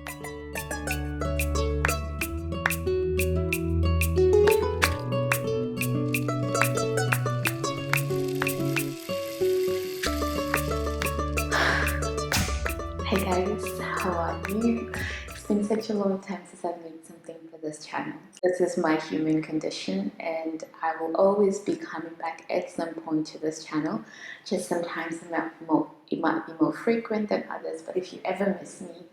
Hey guys, how are you? It's been such a long time since I've made something for this channel. This is my human condition and I will always be coming back at some point to this channel. Just sometimes it might be more frequent than others, but if you ever miss me,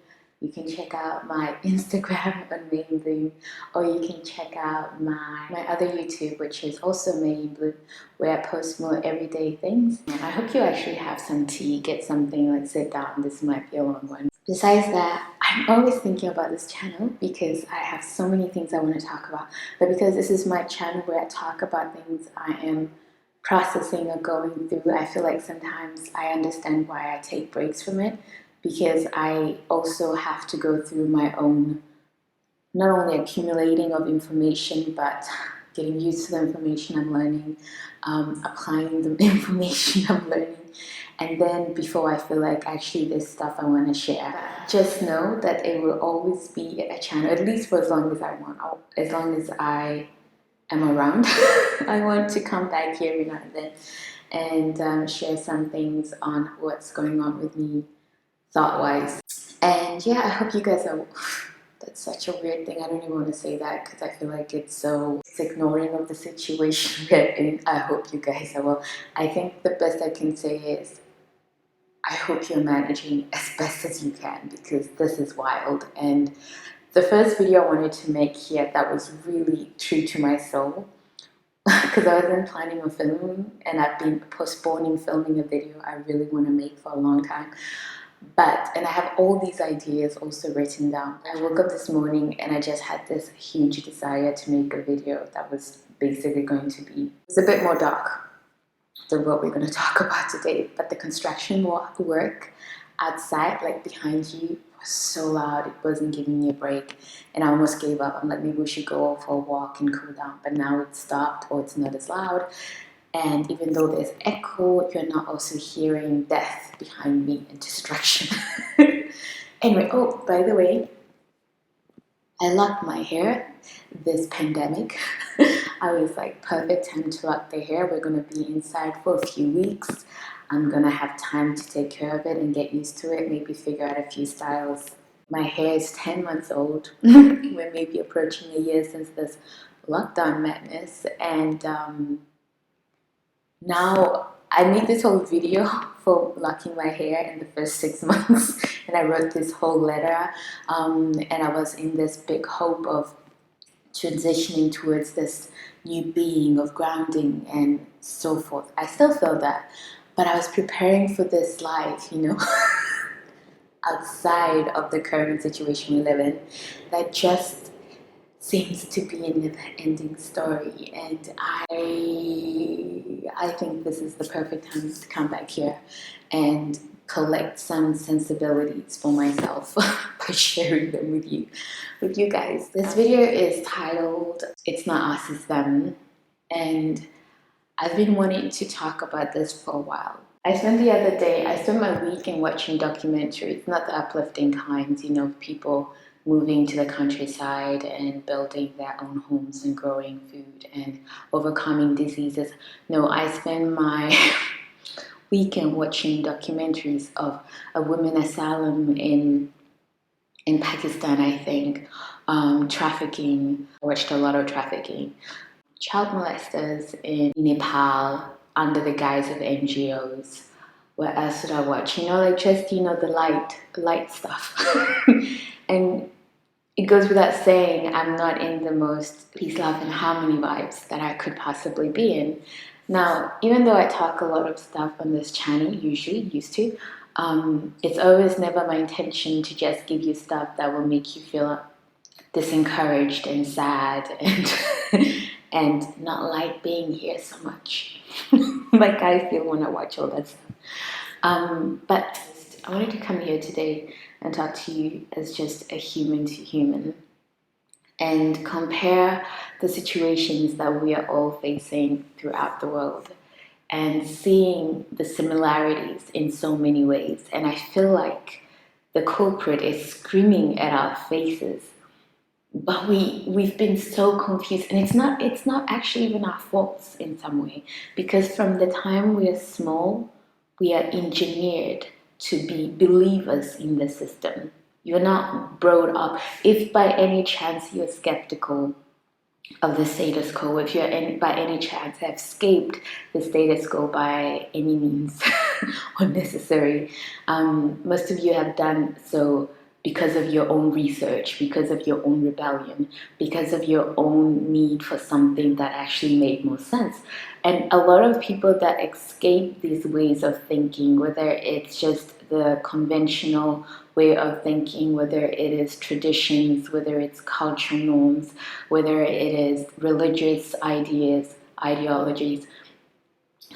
you can check out my Instagram on Main Bloom, or you can check out my other YouTube, which is also Main Bloom, where I post more everyday things. And I hope you actually have some tea, get something, like sit down. This might be a long one. Besides that, I'm always thinking about this channel because I have so many things I want to talk about. But because this is my channel where I talk about things I am processing or going through, I feel like sometimes I understand why I take breaks from it, because I also have to go through my own, not only accumulating of information, but getting used to the information I'm learning, applying the information I'm learning, and then before I feel like actually this stuff I want to share. Just know that it will always be a channel, at least for as long as I want, as long as I am around. I want to come back here every now and then and share some things on what's going on with me thought-wise. And yeah, I hope you guys are, that's such a weird thing, I don't even want to say that because I feel like it's ignoring of the situation we're in. I hope you guys are well. I think the best I can say is I hope you're managing as best as you can, because this is wild. And the first video I wanted to make here that was really true to my soul, because I wasn't planning on filming and I've been postponing filming a video I really want to make for a long time. And I have all these ideas also written down. I woke up this morning and I just had this huge desire to make a video that was basically going to be, it's a bit more dark than what we're going to talk about today, but the construction work outside, like behind you, was so loud, it wasn't giving me a break, and I almost gave up. I'm like, maybe we should go for a walk and cool down, but now it's stopped, or it's not as loud. And even though there's echo, you're not also hearing death behind me and destruction. Anyway, oh, by the way, I locked my hair this pandemic. I was like, perfect time to lock the hair. We're going to be inside for a few weeks. I'm going to have time to take care of it and get used to it, maybe figure out a few styles. My hair is 10 months old. We're maybe approaching a year since this lockdown madness. And now I made this whole video for locking my hair in the first 6 months, and I wrote this whole letter, and I was in this big hope of transitioning towards this new being of grounding and so forth. I still feel that, but I was preparing for this life, you know, outside of the current situation we live in, that just seems to be a never-ending story, and I think this is the perfect time to come back here and collect some sensibilities for myself by sharing them with you guys. This video is titled "It's Not Us, It's Them," and I've been wanting to talk about this for a while. I spent my weekend watching documentaries, not the uplifting kinds, you know, people moving to the countryside and building their own homes and growing food and overcoming diseases. No, I spend my weekend watching documentaries of a women asylum in Pakistan, I think, trafficking. I watched a lot of trafficking. Child molesters in Nepal under the guise of NGOs. What else did I watch? You know, like just, you know, the light stuff. And it goes without saying, I'm not in the most peace, love, and harmony vibes that I could possibly be in. Now, even though I talk a lot of stuff on this channel, used to, it's always never my intention to just give you stuff that will make you feel disencouraged and sad and not like being here so much. Like I feel when I watch all that stuff. But I wanted to come here today and talk to you as just a human to human and compare the situations that we are all facing throughout the world and seeing the similarities in so many ways. And I feel like the culprit is screaming at our faces. But we've been so confused, and it's not actually even our faults in some way, because from the time we are small, we are engineered to be believers in the system. You're not brought up. If by any chance you're skeptical of the status quo, if you're by any chance have escaped the status quo by any means or necessary, most of you have done so because of your own research, because of your own rebellion, because of your own need for something that actually made more sense. And a lot of people that escape these ways of thinking, whether it's just the conventional way of thinking, whether it is traditions, whether it's cultural norms, whether it is religious ideas, ideologies,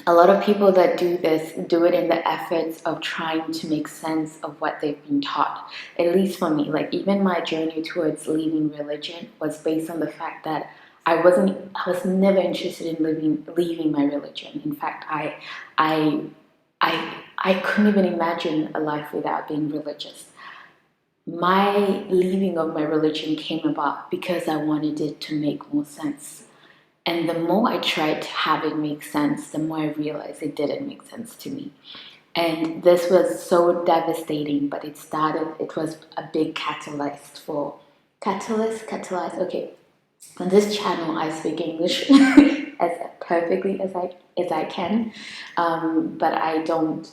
a lot of people that do this do it in the efforts of trying to make sense of what they've been taught. At least for me, like even my journey towards leaving religion was based on the fact that I was never interested in leaving my religion. In fact, I I couldn't even imagine a life without being religious. My leaving of my religion came about because I wanted it to make more sense. And the more I tried to have it make sense, the more I realized it didn't make sense to me. And this was so devastating, but it was a big catalyst, okay. On this channel, I speak English as perfectly as I can, but I don't.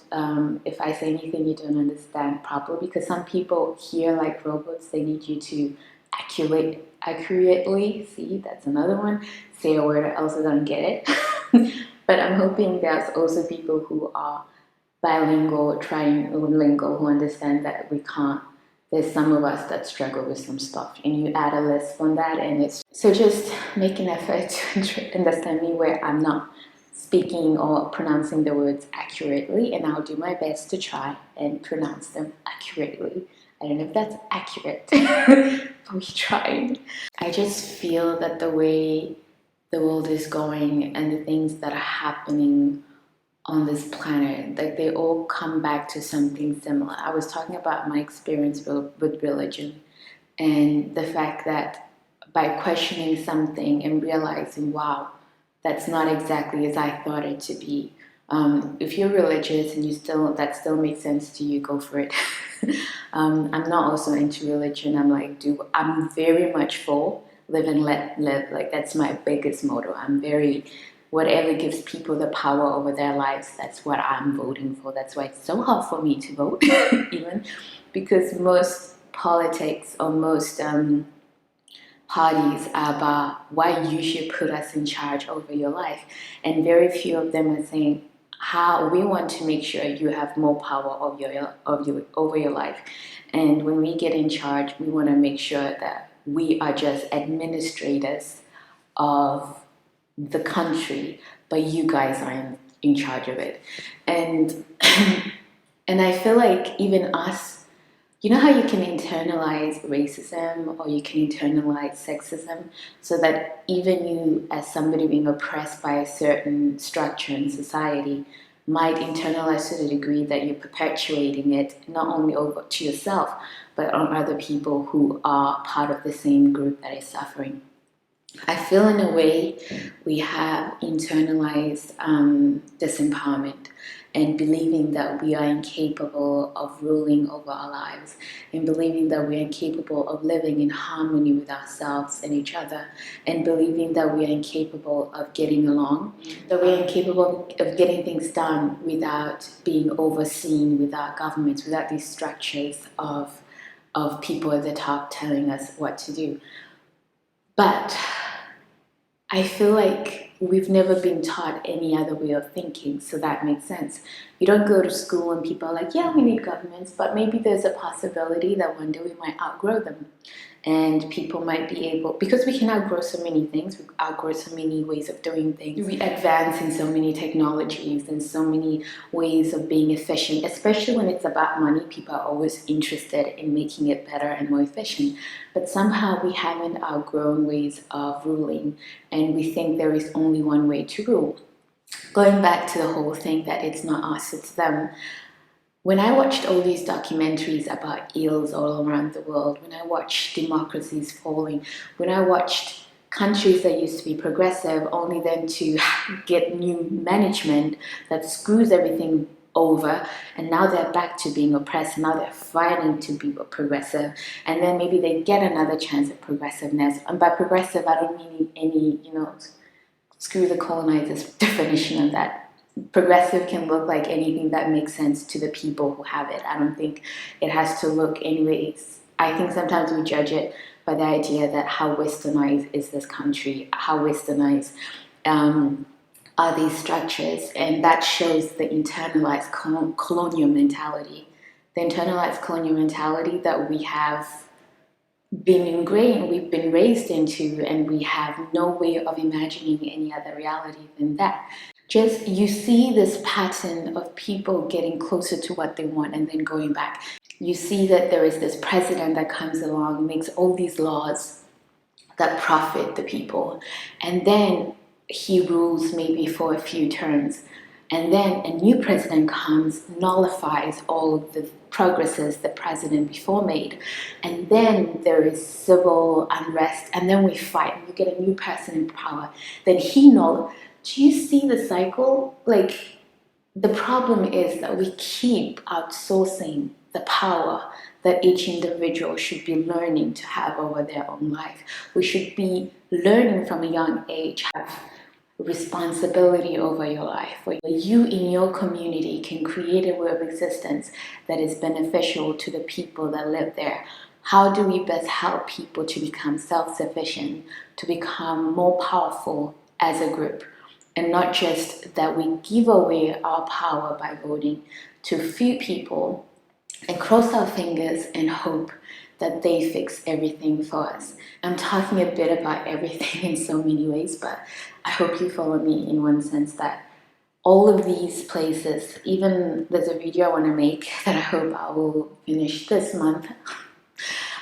If I say anything you don't understand properly, because some people hear like robots, they need you to accurately. See, that's another one. Say a word, I also don't get it. But I'm hoping there's also people who are bilingual, trilingual, who understand that we can't. There's some of us that struggle with some stuff, and you add a list on that, and it's so just make an effort to understand me where I'm not speaking or pronouncing the words accurately, and I'll do my best to try and pronounce them accurately. I don't know if that's accurate, but we tried. I just feel that the way the world is going and the things that are happening on this planet, like they all come back to something similar. I was talking about my experience with religion and the fact that by questioning something and realizing, wow, that's not exactly as I thought it to be. If you're religious and that still makes sense to you, go for it. I'm not also into religion. I'm very much for live and let live. Like that's my biggest motto. I'm very whatever gives people the power over their lives, that's what I'm voting for. That's why it's so hard for me to vote, even because most politics or most parties are about why you should put us in charge over your life. And very few of them are saying how we want to make sure you have more power over your life. And when we get in charge, we want to make sure that we are just administrators of the country, but you guys are in charge of it. And and I feel like even us, you know how you can internalize racism or you can internalize sexism, so that even you as somebody being oppressed by a certain structure in society might internalize to the degree that you're perpetuating it not only over to yourself but on other people who are part of the same group that is suffering. I feel in a way we have internalized disempowerment and believing that we are incapable of ruling over our lives and believing that we are incapable of living in harmony with ourselves and each other and believing that we are incapable of getting along, that we are incapable of getting things done without being overseen, without governments, without these structures of people at the top telling us what to do. But I feel like we've never been taught any other way of thinking, so that makes sense. You don't go to school and people are like, yeah, we need governments, but maybe there's a possibility that one day we might outgrow them. And people might be able, because we can outgrow so many things, we outgrow so many ways of doing things. We advance in so many technologies and so many ways of being efficient, especially when it's about money. People are always interested in making it better and more efficient. But somehow we haven't outgrown ways of ruling, and we think there is only one way to rule. Going back to the whole thing that it's not us, it's them. when I watched all these documentaries about ills all around the world, when I watched democracies falling, when I watched countries that used to be progressive only then to get new management that screws everything over, and now they're back to being oppressed, and now they're fighting to be progressive, and then maybe they get another chance at progressiveness. And by progressive, I don't mean any, screw the colonizers definition of that. Progressive can look like anything that makes sense to the people who have it. I don't think it has to look anyways. I think sometimes we judge it by the idea that how westernized is this country, how westernized are these structures, and that shows the internalized colonial mentality. The internalized colonial mentality that we have been ingrained, we've been raised into, and we have no way of imagining any other reality than that. Just you see this pattern of people getting closer to what they want and then going back. You see that there is this president that comes along, makes all these laws that profit the people, and then he rules maybe for a few terms, and then a new president comes, nullifies all of the progresses the president before made, and then there is civil unrest, and then we fight, and you get a new person in power, then he nullifies. Do you see the cycle? Like, the problem is that we keep outsourcing the power that each individual should be learning to have over their own life. We should be learning from a young age, have responsibility over your life, where you in your community can create a way of existence that is beneficial to the people that live there. How do we best help people to become self-sufficient, to become more powerful as a group? And not just that we give away our power by voting to few people and cross our fingers and hope that they fix everything for us. I'm talking a bit about everything in so many ways, but I hope you follow me in one sense that all of these places, even there's a video I want to make that I hope I will finish this month,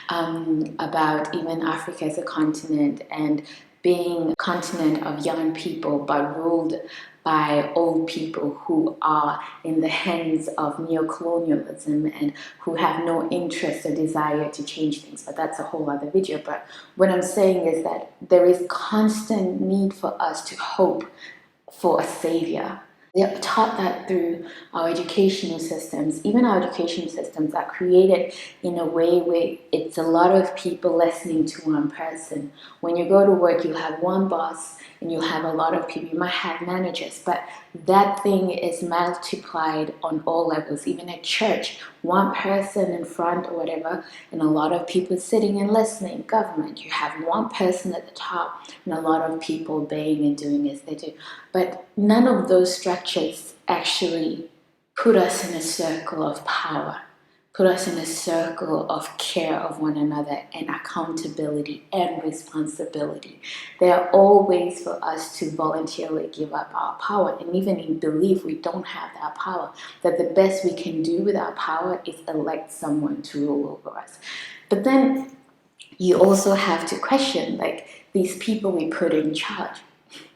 about even Africa as a continent and being a continent of young people but ruled by old people who are in the hands of neocolonialism and who have no interest or desire to change things. But that's a whole other video. But what I'm saying is that there is constant need for us to hope for a savior. We are taught that through our educational systems. Even our educational systems are created in a way where it's a lot of people listening to one person. When you go to work, you'll have one boss and you'll have a lot of people. You might have managers, but that thing is multiplied on all levels. Even at church, one person in front or whatever, and a lot of people sitting and listening. Government, you have one person at the top and a lot of people obeying and doing as they do. But none of those structures actually put us in a circle of power, put us in a circle of care of one another and accountability and responsibility. There are all ways for us to voluntarily give up our power, and even in belief we don't have that power, that the best we can do with our power is elect someone to rule over us. But then you also have to question, like, these people we put in charge,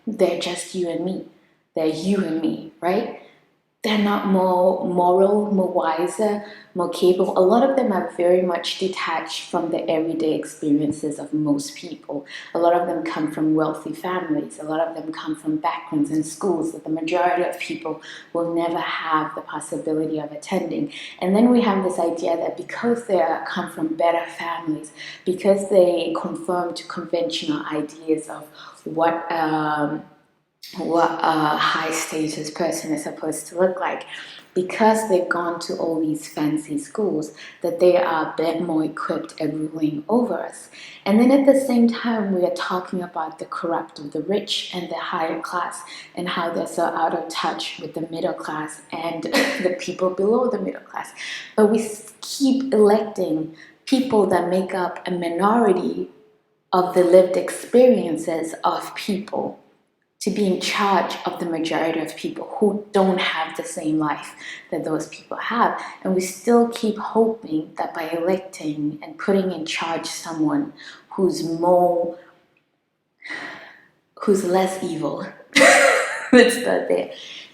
they're just you and me. They're you and me, right? They're not more moral, more wiser, more capable. A lot of them are very much detached from the everyday experiences of most people. A lot of them come from wealthy families. A lot of them come from backgrounds and schools that the majority of people will never have the possibility of attending. And then we have this idea that because they come from better families, because they conform to conventional ideas of what a high status person is supposed to look like, because they've gone to all these fancy schools, that they are a bit more equipped at ruling over us. And then at the same time, we are talking about the corrupt of the rich and the higher class and how they're so out of touch with the middle class and the people below the middle class. But we keep electing people that make up a minority of the lived experiences of people to be in charge of the majority of people who don't have the same life that those people have. And we still keep hoping that by electing and putting in charge someone who's less evil, let's start there,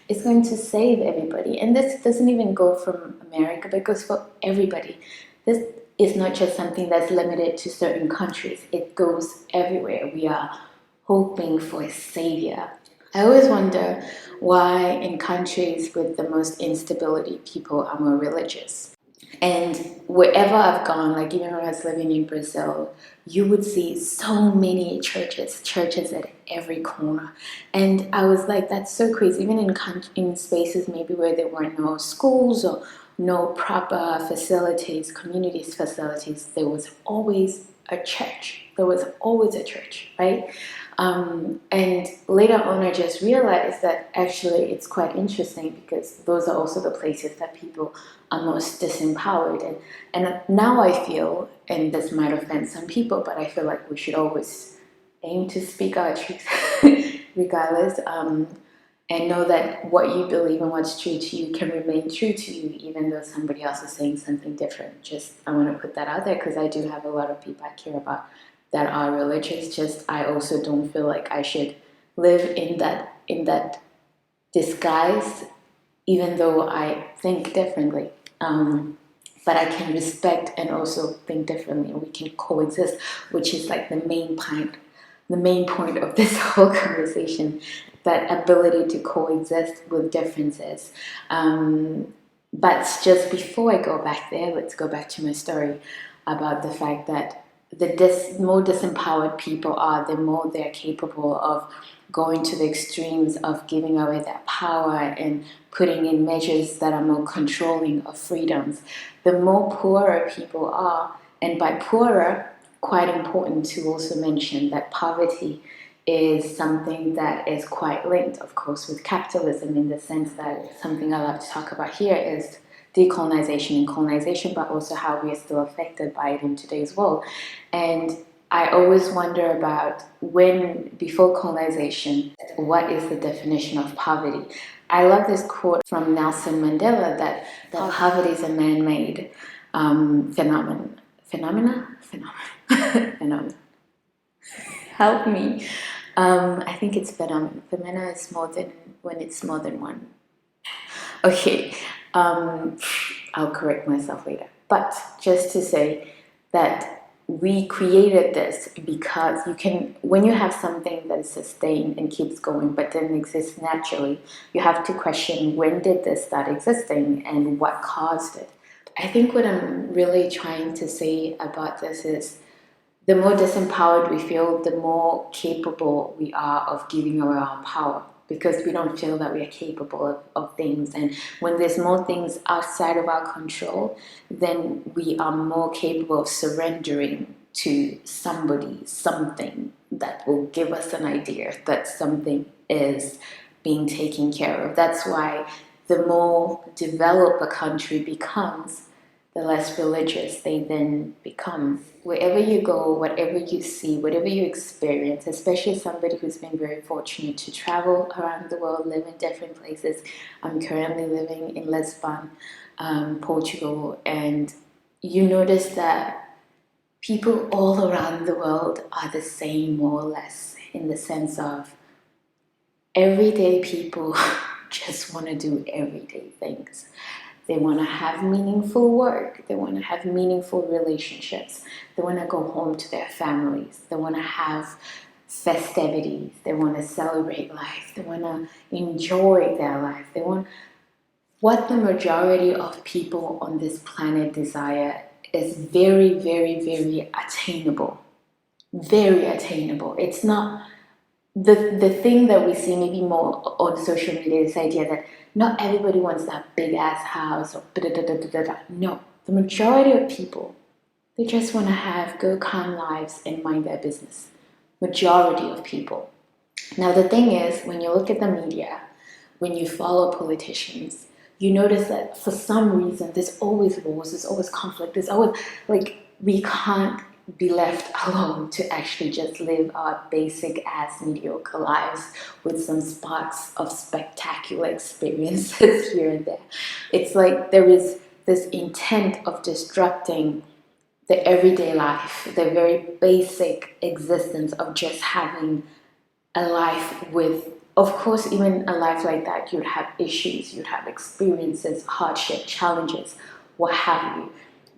is going to save everybody. And this doesn't even go from America, but it goes for everybody. This is not just something that's limited to certain countries. It goes everywhere. We are hoping for a savior. I always wonder why in countries with the most instability, people are more religious. And wherever I've gone, like even when I was living in Brazil, you would see so many churches at every corner. And I was like, that's so crazy. Even in spaces maybe where there were no schools or no proper facilities, communities facilities, there was always a church. There was always a church, right? And later on, I just realized that actually it's quite interesting because those are also the places that people are most disempowered. And now I feel, and this might offend some people, but I feel like we should always aim to speak our truth regardless, and know that what you believe and what's true to you can remain true to you even though somebody else is saying something different. Just I want to put that out there because I do have a lot of people I care about that are religious. Just I also don't feel like I should live in that disguise, even though I think differently. But I can respect and also think differently, and we can coexist, which is like the main point of this whole conversation. That ability to coexist with differences. But just before I go back there, let's go back to my story about the fact that the more disempowered people are, the more they're capable of going to the extremes of giving away their power and putting in measures that are more controlling of freedoms. The more poorer people are, and by poorer, quite important to also mention that poverty is something that is quite linked, of course, with capitalism, in the sense that something I love to talk about here is decolonization and colonization, but also how we are still affected by it in today's world. And I always wonder about when, before colonization, what is the definition of poverty? I love this quote from Nelson Mandela that poverty is a man-made phenomenon. Phenomenon. Help me. I think it's phenomenon. Phenomena is more than when it's more than one. Okay, I'll correct myself later. But just to say that we created this because you can, when you have something that is sustained and keeps going but doesn't exist naturally, you have to question when did this start existing and what caused it. I think what I'm really trying to say about this is the more disempowered we feel, the more capable we are of giving away our power because we don't feel that we are capable of things. And when there's more things outside of our control, then we are more capable of surrendering to somebody, something that will give us an idea that something is being taken care of. That's why the more developed a country becomes, the less religious they then become. Wherever you go, whatever you see, whatever you experience, especially somebody who's been very fortunate to travel around the world, live in different places. I'm currently living in Lisbon, Portugal, and you notice that people all around the world are the same, more or less, in the sense of everyday people just want to do everyday things. They want to have meaningful work. They want to have meaningful relationships. They want to go home to their families. They want to have festivities. They want to celebrate life. They want to enjoy their life. They want what the majority of people on this planet desire is very, very, very attainable. Very attainable. It's not the thing that we see maybe more on social media, this idea that not everybody wants that big ass house or da da da da da da. No, the majority of people, they just want to have go calm lives and mind their business. Majority of people. Now the thing is, when you look at the media, when you follow politicians, you notice that for some reason there's always wars, there's always conflict, there's always like we can't be left alone to actually just live our basic ass mediocre lives with some sparks of spectacular experiences here and there. It's like there is this intent of disrupting the everyday life, the very basic existence of just having a life with Of course, even a life like that, you'd have issues, you'd have experiences, hardship, challenges, what have you.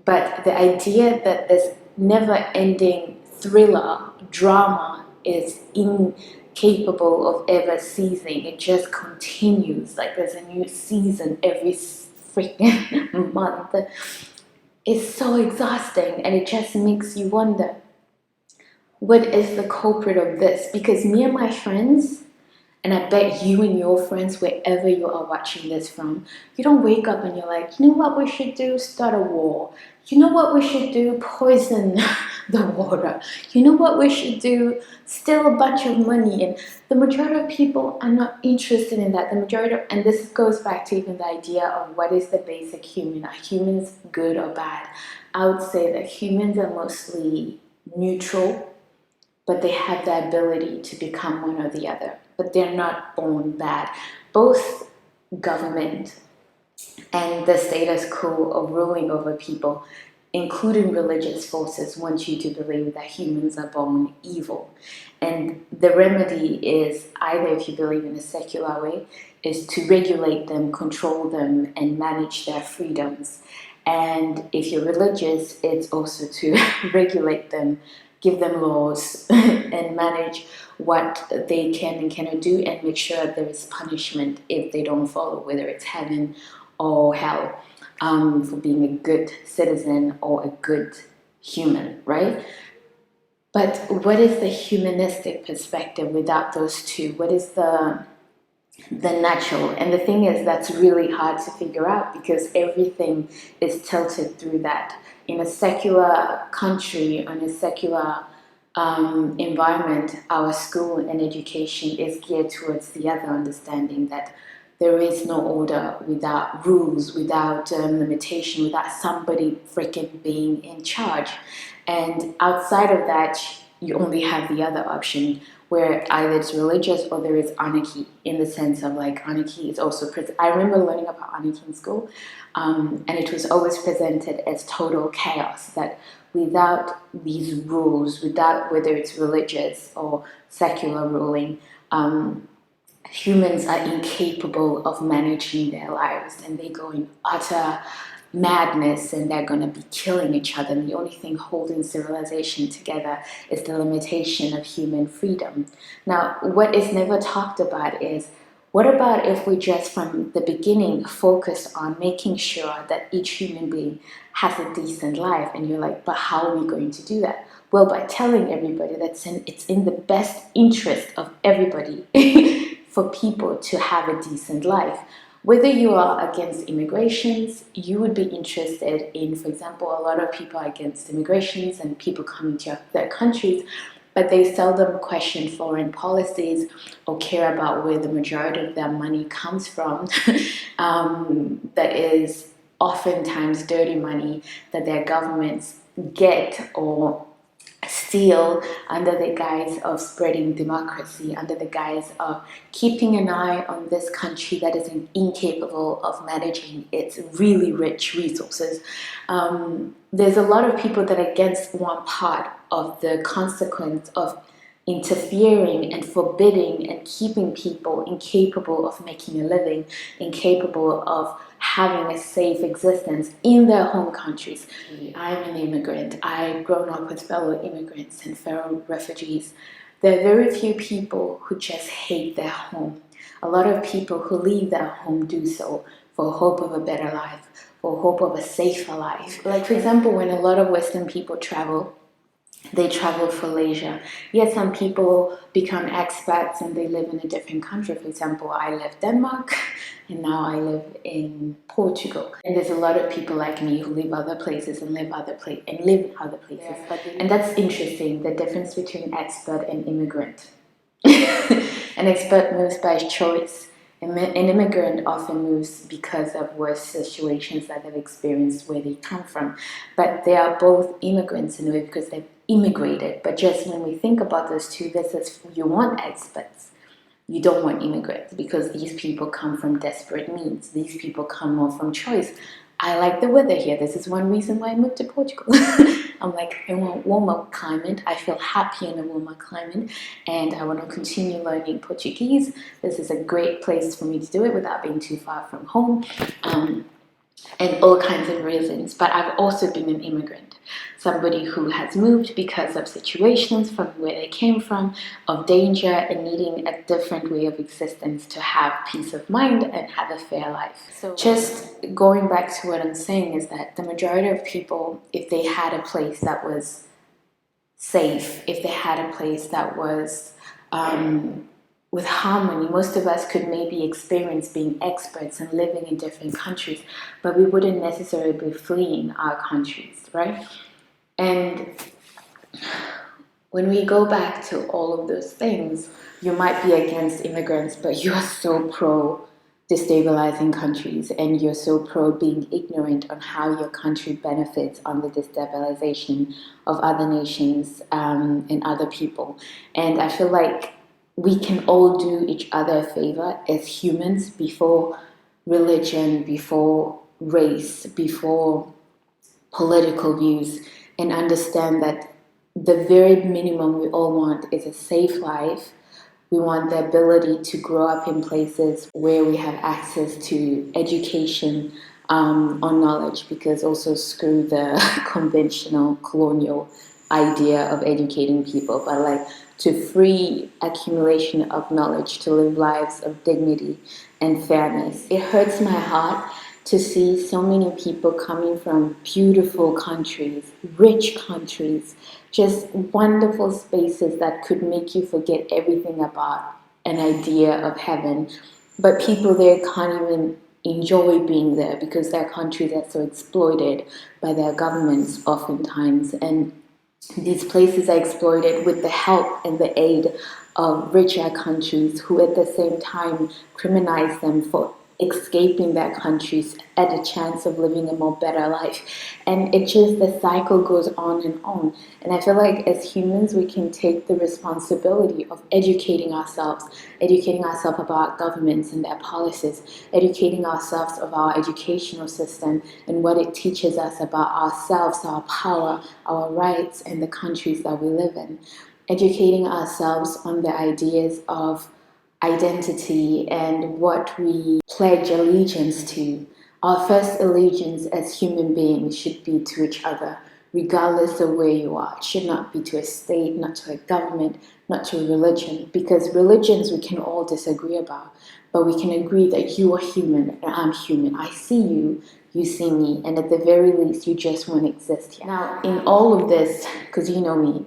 But the idea that this never ending thriller, drama is incapable of ever ceasing, it just continues. Like there's a new season every freaking month. It's so exhausting, and it just makes you wonder, what is the culprit of this? Because me and my friends, and I bet you and your friends, wherever you are watching this from, you don't wake up and you're like, you know what we should do? Start a war. You know what we should do? Poison the water. You know what we should do? Steal a bunch of money. And the majority of people are not interested in that. The majority of, and this goes back to even the idea of what is the basic human. Are humans good or bad? I would say that humans are mostly neutral, but they have the ability to become one or the other. But they're not born bad. Both government and the status quo of ruling over people, including religious forces, want you to believe that humans are born evil. And the remedy is either, if you believe in a secular way, is to regulate them, control them, and manage their freedoms. And if you're religious, it's also to regulate them, give them laws, and manage what they can and cannot do, and make sure there is punishment if they don't follow, whether it's heaven or hell, for being a good citizen or a good human, right? But what is the humanistic perspective without those two? What is the natural? And the thing is, that's really hard to figure out, because everything is tilted through that. In a secular country, in a secular environment, our school and education is geared towards the other understanding, that there is no order without rules, without limitation, without somebody freaking being in charge. And outside of that, you only have the other option, where either it's religious or there is anarchy, in the sense of like anarchy is also present. I remember learning about anarchy in school, and it was always presented as total chaos, that without these rules, without whether it's religious or secular ruling, humans are incapable of managing their lives, and they go in utter madness, and they're going to be killing each other. And the only thing holding civilization together is the limitation of human freedom. Now, what is never talked about is, what about if we just from the beginning focus on making sure that each human being has a decent life? And you're like, but how are we going to do that? Well, by telling everybody that it's in the best interest of everybody for people to have a decent life. Whether you are against immigrations, you would be interested in, for example, a lot of people are against immigrations and people coming to their countries, but they seldom question foreign policies or care about where the majority of their money comes from. That is oftentimes dirty money that their governments get or steal under the guise of spreading democracy, under the guise of keeping an eye on this country that is incapable of managing its really rich resources. There's a lot of people that are against one part of the consequence of interfering and forbidding and keeping people incapable of making a living, incapable of having a safe existence in their home countries. I'm an immigrant. I've grown up with fellow immigrants and fellow refugees. There are very few people who just hate their home. A lot of people who leave their home do so for hope of a better life, for hope of a safer life. Like, for example, when a lot of Western people travel, they travel for leisure. Yet some people become expats and they live in a different country. For example, I left Denmark and now I live in Portugal. And there's a lot of people like me who live other places and live in other places. Yeah. And that's interesting, the difference between expat and immigrant. An expat moves by choice. An immigrant often moves because of worse situations that they've experienced where they come from. But they are both immigrants in a way because they've immigrated. But just when we think about those two, this is, you want expats. You don't want immigrants, because these people come from desperate means. These people come more from choice. I like the weather here. This is one reason why I moved to Portugal. I'm like, I want warmer climate. I feel happy in a warmer climate, and I want to continue learning Portuguese. This is a great place for me to do it without being too far from home. And all kinds of reasons. But I've also been an immigrant, somebody who has moved because of situations from where they came from, of danger and needing a different way of existence to have peace of mind and have a fair life. So just going back to what I'm saying is that the majority of people, if they had a place that was safe, if they had a place that was with harmony, most of us could maybe experience being experts and living in different countries, but we wouldn't necessarily be fleeing our countries, right? And when we go back to all of those things, you might be against immigrants, but you are so pro destabilizing countries, and you're so pro being ignorant on how your country benefits on the destabilization of other nations and other people. And I feel like we can all do each other a favor as humans before religion, before race, before political views, and understand that the very minimum we all want is a safe life. We want the ability to grow up in places where we have access to education or knowledge, because also screw the conventional colonial idea of educating people, but like to free accumulation of knowledge to live lives of dignity and fairness. It hurts my heart to see so many people coming from beautiful countries, rich countries, just wonderful spaces that could make you forget everything about an idea of heaven. But people there can't even enjoy being there because their countries are so exploited by their governments oftentimes. And these places are exploited with the help and the aid of richer countries who at the same time criminalize them for escaping their countries at a chance of living a more better life. And it just, the cycle goes on and on. And I feel like as humans, we can take the responsibility of educating ourselves about governments and their policies, educating ourselves of our educational system and what it teaches us about ourselves, our power, our rights, and the countries that we live in. Educating ourselves on the ideas of identity and what we pledge allegiance to. Our first allegiance as human beings should be to each other, regardless of where you are. It should not be to a state, not to a government, not to a religion, because religions we can all disagree about, but we can agree that you are human and I'm human. I see you, you see me, and at the very least, you just want to exist here. Now, in all of this, because you know me,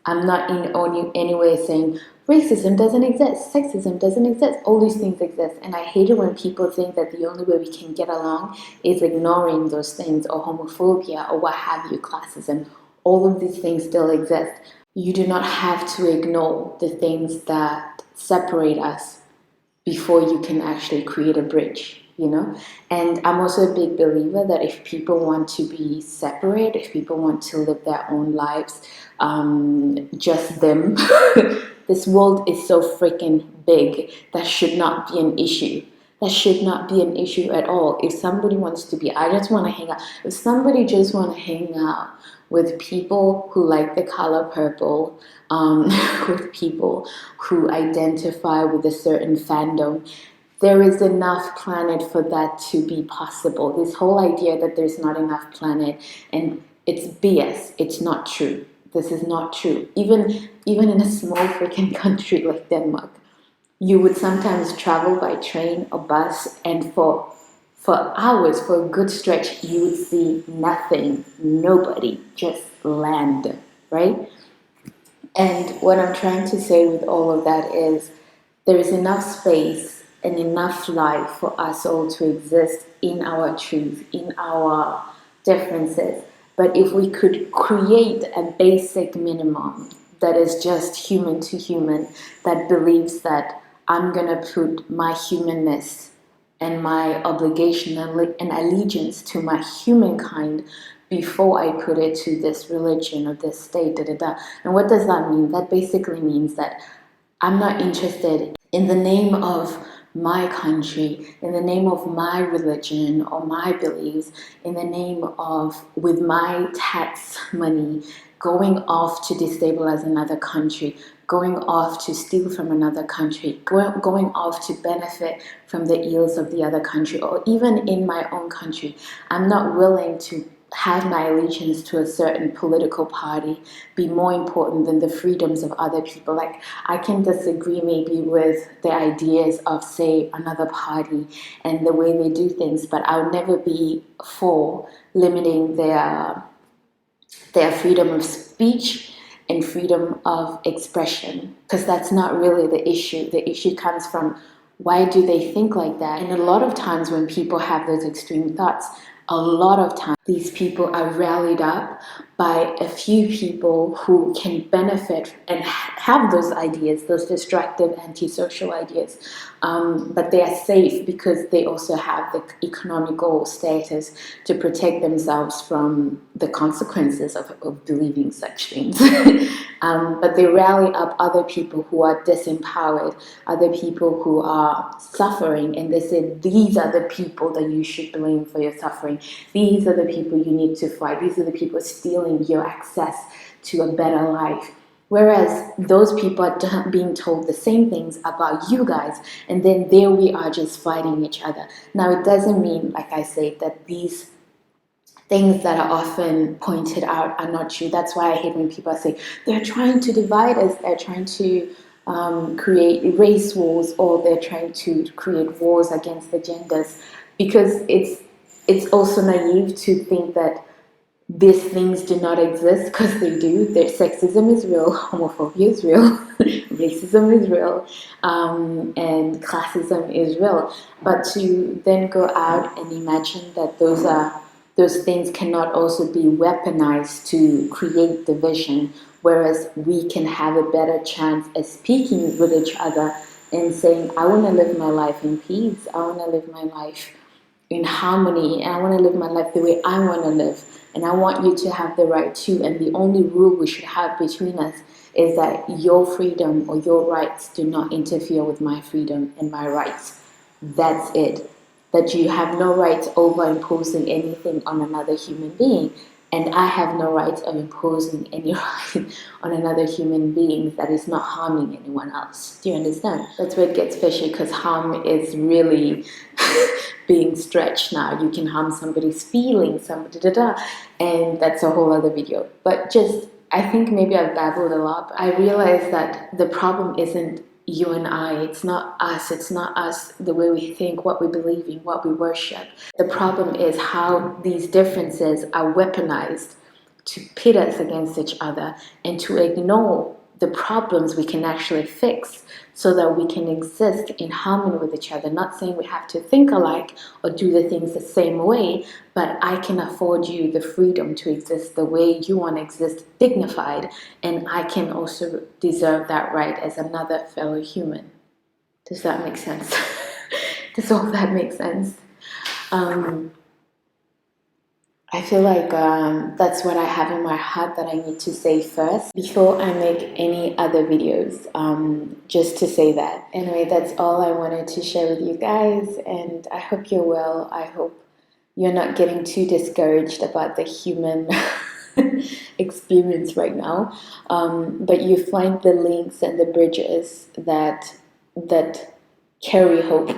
I'm not in any way saying racism doesn't exist, sexism doesn't exist, all these things exist. And I hate it when people think that the only way we can get along is ignoring those things, or homophobia, or what have you, classism. All of these things still exist. You do not have to ignore the things that separate us before you can actually create a bridge, you know? And I'm also a big believer that if people want to be separate, if people want to live their own lives, just them, this world is so freaking big, that should not be an issue. That should not be an issue at all. If somebody wants to be, I just want to hang out. If somebody just want to hang out with people who like the color purple, with people who identify with a certain fandom, there is enough planet for that to be possible. This whole idea that there's not enough planet, and it's BS. It's not true. This is not true. Even in a small freaking country like Denmark, you would sometimes travel by train or bus, and for hours, for a good stretch, you would see nothing, nobody, just land, right? And what I'm trying to say with all of that is there is enough space and enough life for us all to exist in our truth, in our differences. But if we could create a basic minimum that is just human to human, that believes that I'm going to put my humanness and my obligation and allegiance to my humankind before I put it to this religion or this state, da da da. And what does that mean? That basically means that I'm not interested in the name of my country, in the name of my religion or my beliefs, in the name of, with my tax money, going off to destabilize another country, going off to steal from another country, going off to benefit from the ills of the other country, or even in my own country. I'm not willing to have my allegiance to a certain political party be more important than the freedoms of other people. Like, I can disagree maybe with the ideas of, say, another party and the way they do things, but I'll never be for limiting their freedom of speech and freedom of expression, because that's not really the issue. The issue comes from, why do they think like that? And a lot of times when people have those extreme thoughts, a lot of times these people are rallied up by a few people who can benefit and have those ideas, those destructive antisocial ideas, but they are safe because they also have the economical status to protect themselves from the consequences of believing such things. But they rally up other people who are disempowered, other people who are suffering, and they say, these are the people that you should blame for your suffering. These are the people you need to fight. These are the people stealing your access to a better life. Whereas those people are being told the same things about you guys, and then there we are just fighting each other. Now, it doesn't mean, like I say, that these things that are often pointed out are not true. That's why I hate when people say they're trying to divide us, they're trying to create race wars, or they're trying to create wars against the genders, because it's also naive to think that these things do not exist, because they do. Sexism is real, homophobia is real, racism is real, and classism is real. But to then go out and imagine that those things cannot also be weaponized to create division, whereas we can have a better chance at speaking with each other and saying, I want to live my life in peace, I want to live my life in harmony, and I want to live my life the way I want to live, and I want you to have the right too. And the only rule we should have between us is that your freedom or your rights do not interfere with my freedom and my rights. That's it. That you have no right over imposing anything on another human being, and I have no right of imposing any right on another human being that is not harming anyone else. Do you understand? That's where it gets fishy, because harm is really being stretched now. You can harm somebody's feelings, and that's a whole other video. But just, I think maybe I've babbled a lot, but I realize that the problem isn't you and I, it's not us, the way we think, what we believe in, what we worship. The problem is how these differences are weaponized to pit us against each other and to ignore the problems we can actually fix, so that we can exist in harmony with each other. Not saying we have to think alike or do the things the same way, but I can afford you the freedom to exist the way you want to exist, dignified, and I can also deserve that right as another fellow human. Does that make sense? Does all that make sense? I feel like that's what I have in my heart that I need to say first before I make any other videos, just to say that. Anyway, that's all I wanted to share with you guys, and I hope you're well. I hope you're not getting too discouraged about the human experience right now, but you find the links and the bridges that carry hope.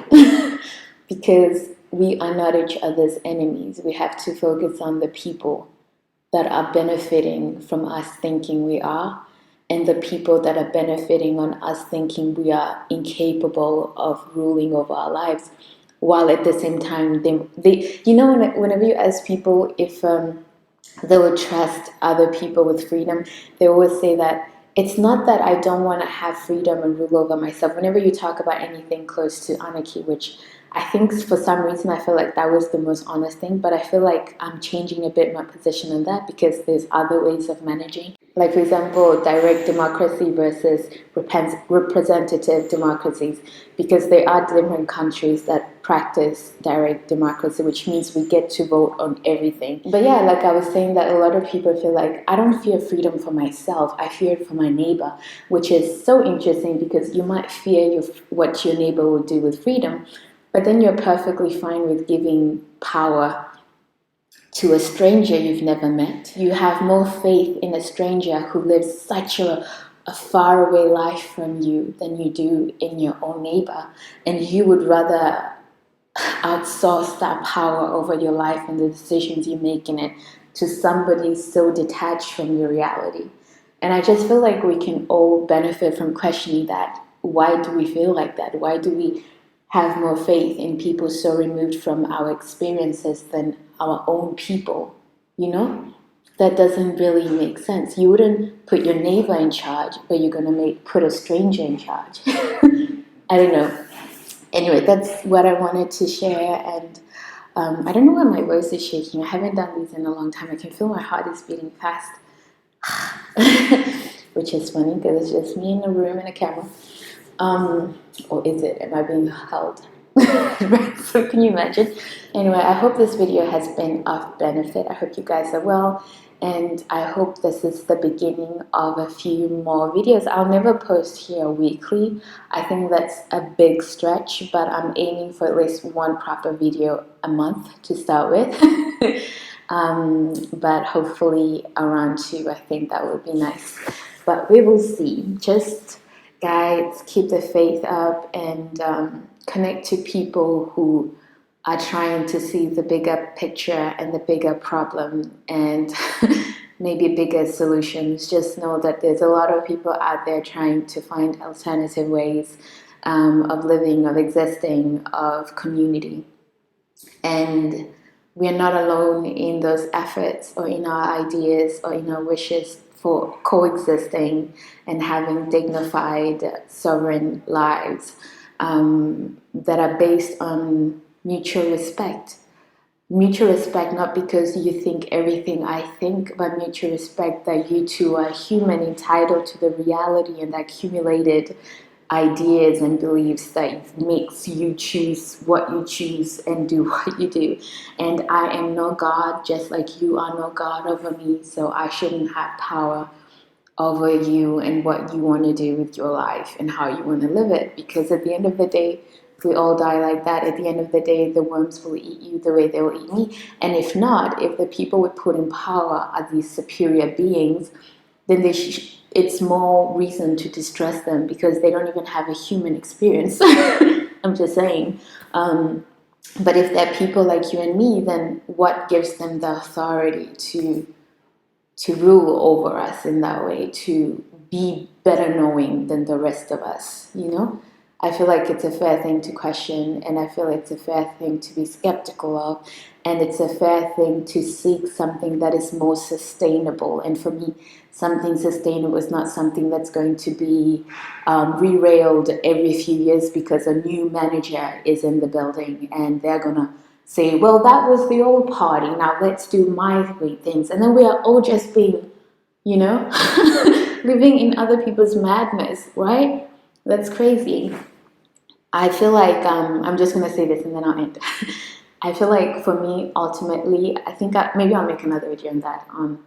Because we are not each other's enemies. We have to focus on the people that are benefiting from us thinking we are, and the people that are benefiting on us thinking we are incapable of ruling over our lives, while at the same time they you know, whenever you ask people if they would trust other people with freedom, they always say that it's not that I don't want to have freedom and rule over myself. Whenever you talk about anything close to anarchy, which I think for some reason I feel like that was the most honest thing, but I feel like I'm changing a bit my position on that because there's other ways of managing. Like, for example, direct democracy versus representative democracies, because there are different countries that practice direct democracy, which means we get to vote on everything. But yeah, like I was saying, that a lot of people feel like I don't fear freedom for myself, I fear it for my neighbor, which is so interesting because you might fear what your neighbor will do with freedom, but then you're perfectly fine with giving power to a stranger you've never met. You have more faith in a stranger who lives such a faraway life from you than you do in your own neighbor. And you would rather outsource that power over your life and the decisions you make in it to somebody so detached from your reality. And I just feel like we can all benefit from questioning that. Why do we feel like that? Why do we have more faith in people so removed from our experiences than our own people? You know? That doesn't really make sense. You wouldn't put your neighbor in charge, but you're gonna put a stranger in charge. I don't know. Anyway, that's what I wanted to share, and I don't know why my voice is shaking. I haven't done these in a long time. I can feel my heart is beating fast. Which is funny because it's just me in a room and a camera. Or is it? Am I being held? Right, so can you imagine? Anyway, I hope this video has been of benefit. I hope you guys are well, and I hope this is the beginning of a few more videos. I'll never post here weekly. I think that's a big stretch, but I'm aiming for at least one proper video a month to start with. But hopefully around 2, I think that would be nice. But we will see. Just guys, keep the faith up and connect to people who are trying to see the bigger picture and the bigger problem and maybe bigger solutions. Just know that there's a lot of people out there trying to find alternative ways of living, of existing, of community. And we are not alone in those efforts or in our ideas or in our wishes for coexisting and having dignified, sovereign lives that are based on mutual respect. Mutual respect, not because you think everything I think, but mutual respect that you two are human, entitled to the reality and the accumulated ideas and beliefs that makes you choose what you choose and do what you do. And I am no God, just like you are no God over me, so I shouldn't have power over you and what you want to do with your life and how you want to live it, because at the end of the day, if we all die like that, at the end of the day, the worms will eat you the way they will eat me. And if not, if the people we put in power are these superior beings, then it's more reason to distrust them because they don't even have a human experience. I'm just saying. But if they're people like you and me, then what gives them the authority to rule over us in that way, to be better knowing than the rest of us, you know? I feel like it's a fair thing to question, and I feel it's a fair thing to be skeptical of, and it's a fair thing to seek something that is more sustainable. And for me, something sustainable is not something that's going to be derailed every few years because a new manager is in the building and they're gonna say, well, that was the old party, now let's do my way things. And then we are all just being, you know, living in other people's madness, right? That's crazy. I feel like, I'm just going to say this and then I'll end. I feel like for me, ultimately, I think maybe I'll make another video on that, on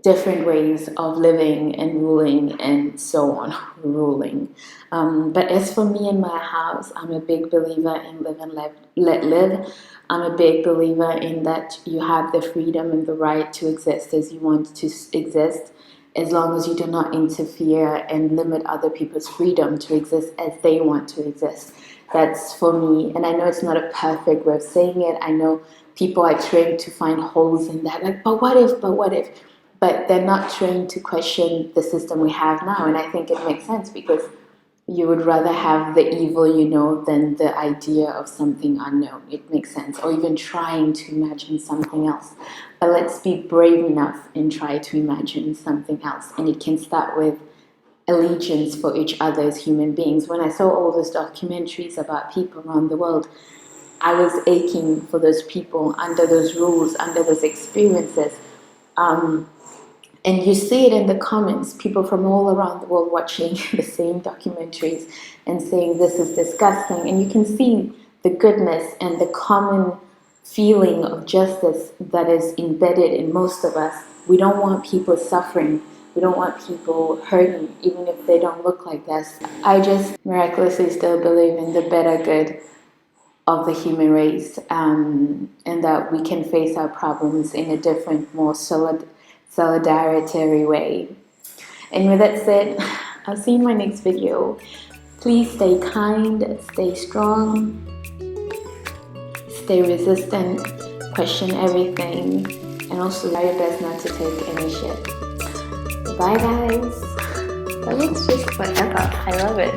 different ways of living and ruling and so on, ruling. But as for me and my house, I'm a big believer in live and let live. I'm a big believer in that you have the freedom and the right to exist as you want to exist, as long as you do not interfere and limit other people's freedom to exist as they want to exist. That's for me. And I know it's not a perfect way of saying it. I know people are trained to find holes in that, like, but what if, but what if? But they're not trained to question the system we have now. And I think it makes sense because you would rather have the evil you know than the idea of something unknown. It makes sense. Or even trying to imagine something else. But let's be brave enough and try to imagine something else. And it can start with allegiance for each other as human beings. When I saw all those documentaries about people around the world, I was aching for those people under those rules, under those experiences. And you see it in the comments, people from all around the world watching the same documentaries and saying this is disgusting. And you can see the goodness and the common feeling of justice that is embedded in most of us. We don't want people suffering. We don't want people hurting, even if they don't look like us. I just miraculously still believe in the better good of the human race, and that we can face our problems in a different, more solidarity way. And with that said, I'll see you in my next video. Please stay kind, stay strong, stay resistant, question everything, and also try your best not to take any shit. Bye guys. That looks just forever. I love it.